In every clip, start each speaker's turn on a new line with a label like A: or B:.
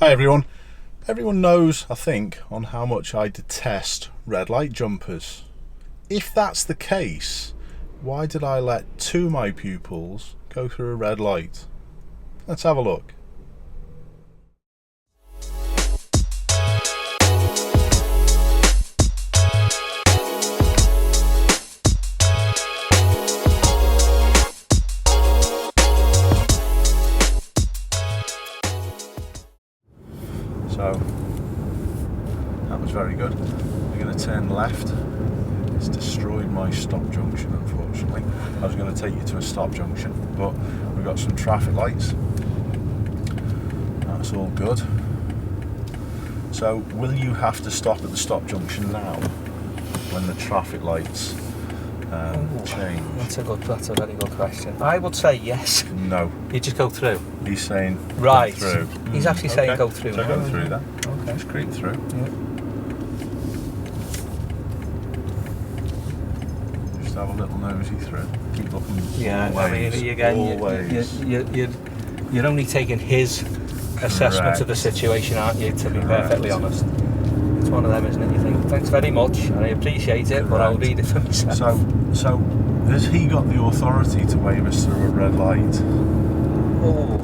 A: Hi everyone. Everyone knows, I think, on how much I detest red light jumpers. If that's the case, why did I let two of my pupils go through a red light? Let's have a look. So, that was very good. We're going to turn left. It's destroyed my stop junction, unfortunately. I was going to take you to a stop junction, but we've got some traffic lights. That's all good. So, will you have to stop at the stop junction now when the traffic lights change?
B: That's a very good question. I would say yes.
A: No.
B: You just go through.
A: He's saying
B: Right.
A: go through.
B: He's actually saying
A: Okay.
B: go through.
A: So go through then.
B: Okay.
A: Just creep through.
B: Yeah.
A: Just have a little nosy through. Keep looking.
B: Yeah.
A: Always,
B: I mean, again,
A: always.
B: you're only taking his assessment of the situation, aren't you? To be perfectly honest, it's one of them, isn't it? You think, thanks very much, and I appreciate it, but I'll read it for myself.
A: So has he got the authority to wave us through a red light?
B: Oh.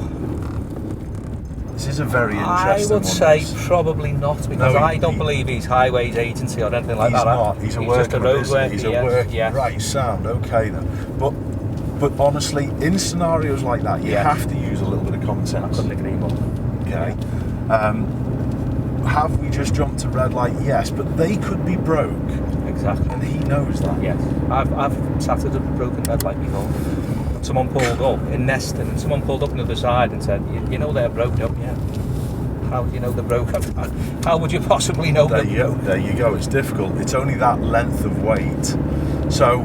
A: This is a very interesting
B: I would
A: one.
B: say probably not, because I don't
A: he-
B: believe he's highways agency or anything like
A: He's
B: that.
A: not. He's a worker.
B: just a road worker.
A: He's a worker.
B: Yeah.
A: Right, sound. Okay then. But honestly, in scenarios like that, you have to use a little bit of common
B: I
A: sense.
B: couldn't agree more.
A: Okay. Have we just jumped to red light? Yes, but they could be broke,
B: Exactly.
A: and he knows that.
B: Yes, I've sat at a broken red light before. Someone pulled up in Neston, and someone pulled up on the other side and said, "You know they're broken up, yeah." How do you know they're broken? How would you possibly know
A: There
B: them?
A: you go. There you go. It's difficult. It's only that length of weight. So,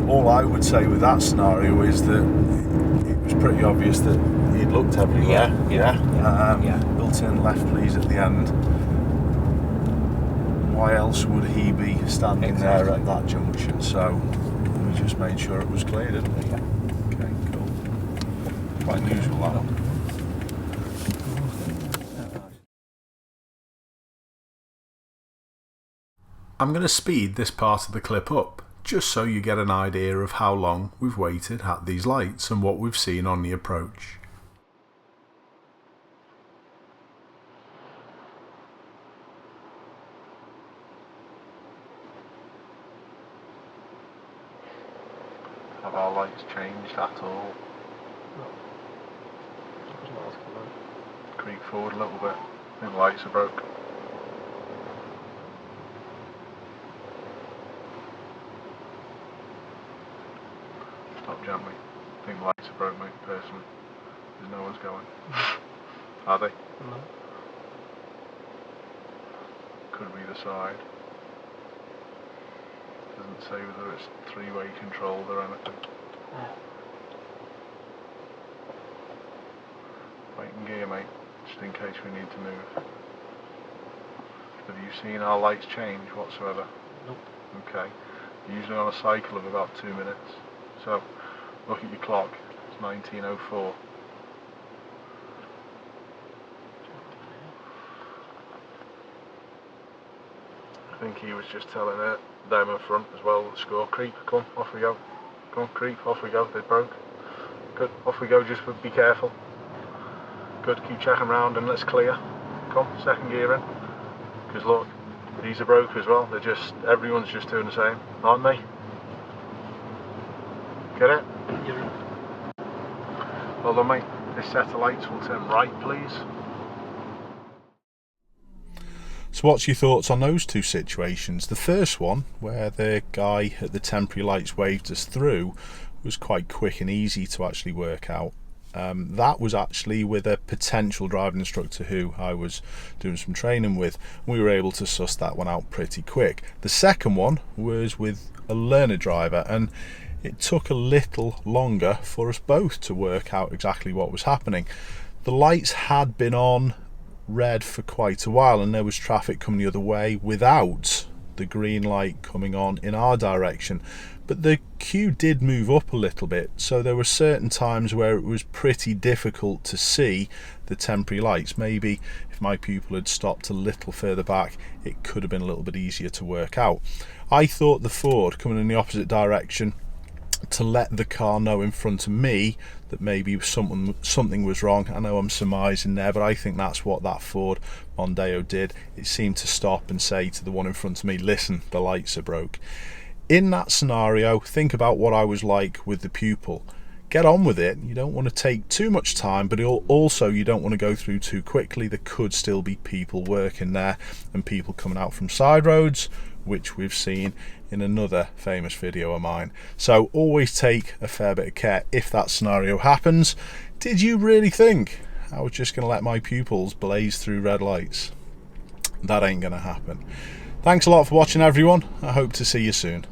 A: all I would say with that scenario is that it was pretty obvious that he'd looked everywhere.
B: Yeah.
A: We'll turn left, please, at the end. Why else would he be standing there at that junction? So we just made sure it was clear, didn't we?
B: Yeah.
A: Okay, cool. Quite unusual, that one. I'm going to speed this part of the clip up, just so you get an idea of how long we've waited at these lights and what we've seen on the approach. Have our lights changed at all? Creep forward a little bit. I think the lights are broke. Stop gently. I think the lights are broke, mate, personally. There's no one's going. Are they?
B: No.
A: Could be the side. Doesn't say whether it's three-way controlled or anything. Wait in gear, mate, just in case we need to move. Have you seen our lights change whatsoever?
B: Nope.
A: Okay. Usually on a cycle of about 2 minutes. So, look at your clock. It's 19:04. I think he was just telling them in front as well, the score. Creep, come, off we go. Come on, creep, off we go. They broke. Good, off we go, just be careful. Good, keep checking around and let's clear. Come, second gear in. Because look, these are broke as well. Everyone's just doing the same, aren't they? Get it?
B: Yeah.
A: Well done, mate. This set of lights will turn right, please. So what's your thoughts on those two situations? The first one, where the guy at the temporary lights waved us through, was quite quick and easy to actually work out. That was actually with a potential driving instructor who I was doing some training with. We were able to suss that one out pretty quick. The second one was with a learner driver, and it took a little longer for us both to work out exactly what was happening. The lights had been on red for quite a while, and there was traffic coming the other way without the green light coming on in our direction, but the queue did move up a little bit, so there were certain times where it was pretty difficult to see the temporary lights. Maybe if my pupil had stopped a little further back, it could have been a little bit easier to work out. I thought the Ford coming in the opposite direction to let the car know in front of me that maybe something was wrong. I know I'm surmising there, but I think that's what that Ford Mondeo did. It seemed to stop and say to the one in front of me, listen, the lights are broke. In that scenario, think about what I was like with the pupil. Get on with it. You don't want to take too much time, but also you don't want to go through too quickly. There could still be people working there and people coming out from side roads, which we've seen in another famous video of mine. So always take a fair bit of care if that scenario happens. Did you really think I was just going to let my pupils blaze through red lights? That ain't going to happen. Thanks a lot for watching, everyone. I hope to see you soon.